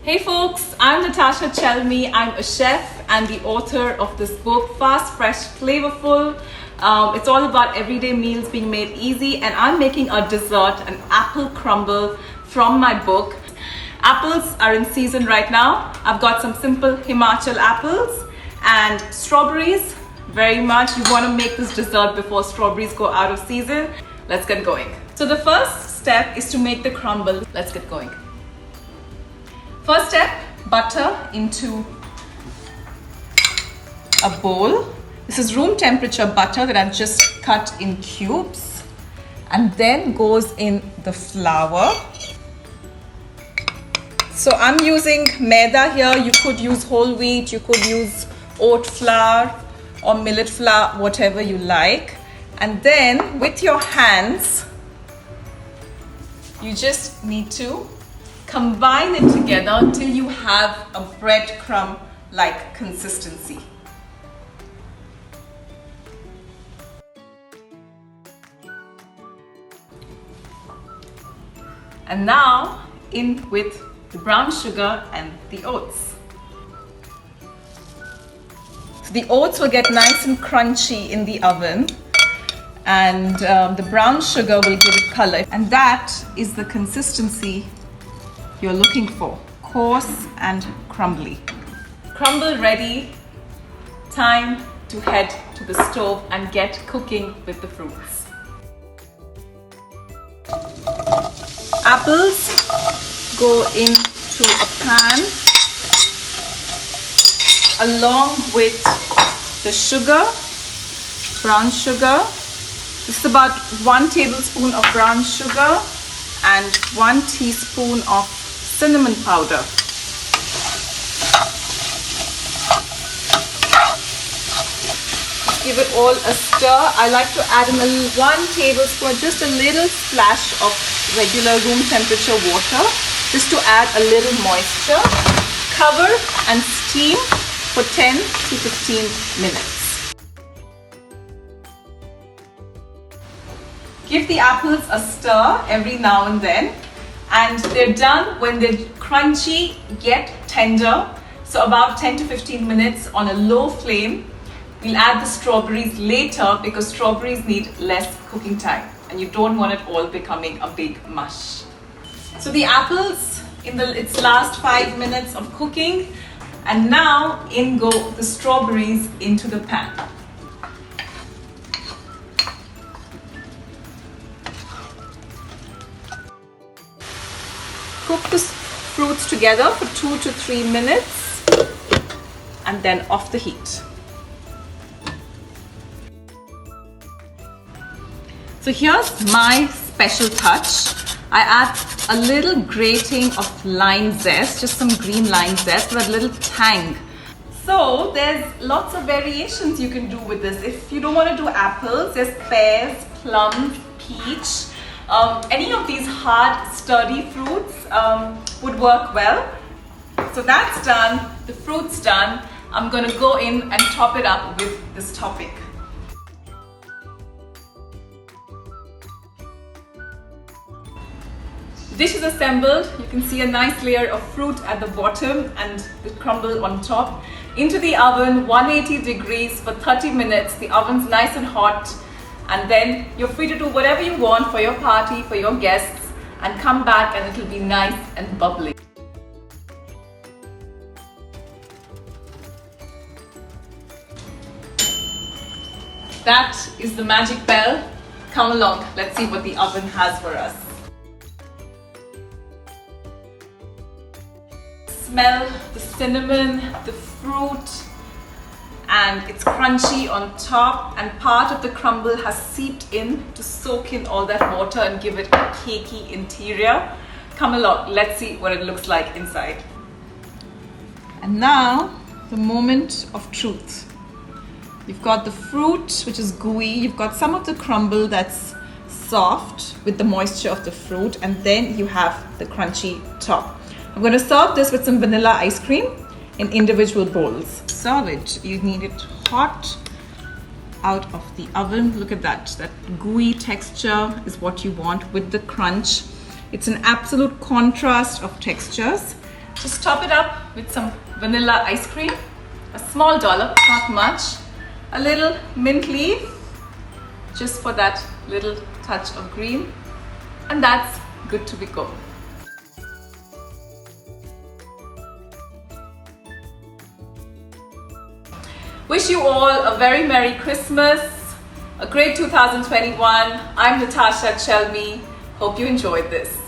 Hey folks, I'm Natasha Celmi. I'm a chef and the author of this book, Fast, Fresh, Flavorful. It's all about everyday meals being made easy, and I'm making a dessert, an apple crumble from my book. Apples are in season right now. I've got some simple Himachal apples and strawberries. Very much you want to make this dessert before strawberries go out of season. Let's get going. So the first step is to make the crumble. Let's get going. First step, butter into a bowl. This is room temperature butter that I've just cut in cubes, and then goes in the flour. So I'm using maida here. You could use whole wheat, you could use oat flour or millet flour, whatever you like. And then with your hands, you just need to combine it together until you have a breadcrumb-like consistency. And now in with the brown sugar and the oats. So the oats will get nice and crunchy in the oven, and the brown sugar will give it color. And that is the consistency you're looking for, coarse and crumbly. Crumble ready, time to head to the stove and get cooking with the fruits. Apples go into a pan along with the sugar, brown sugar. This is about 1 tablespoon of brown sugar and 1 teaspoon of cinnamon powder. Give it all a stir. I like to add in 1 tablespoon, just a little splash of regular room temperature water, just to add a little moisture. Cover and steam for 10 to 15 minutes. Give the apples a stir every now and then, and they're done when they're crunchy yet tender. So about 10 to 15 minutes on a low flame. We'll add the strawberries later because strawberries need less cooking time and you don't want it all becoming a big mush. So the apples in its last 5 minutes of cooking, and now in go the strawberries into the pan. Cook the fruits together for 2 to 3 minutes and then off the heat. So here's my special touch. I add a little grating of lime zest, just some green lime zest for that little tang. So there's lots of variations you can do with this. If you don't want to do apples, there's pears, plums, peach. Any of these hard, sturdy fruits would work well. So that's done, the fruit's done. I'm going to go in and top it up with this topping. The dish is assembled. You can see a nice layer of fruit at the bottom and the crumble on top. Into the oven, 180 degrees for 30 minutes. The oven's nice and hot. And then you're free to do whatever you want for your party, for your guests, and come back and it'll be nice and bubbly. That is the magic bell. Come along, let's see what the oven has for us. Smell the cinnamon, the fruit, and it's crunchy on top, and part of the crumble has seeped in to soak in all that water and give it a cakey interior. Come along, let's see what it looks like inside. And now, the moment of truth. You've got the fruit, which is gooey. You've got some of the crumble that's soft with the moisture of the fruit, and then you have the crunchy top. I'm going to serve this with some vanilla ice cream in individual bowls. Serve it. You need it hot out of the oven. Look at that. That gooey texture is what you want with the crunch. It's an absolute contrast of textures. Just top it up with some vanilla ice cream, a small dollop, not much, a little mint leaf, just for that little touch of green, and that's good to be go. Wish you all a very Merry Christmas, a great 2021. I'm Natasha Celmi. Hope you enjoyed this.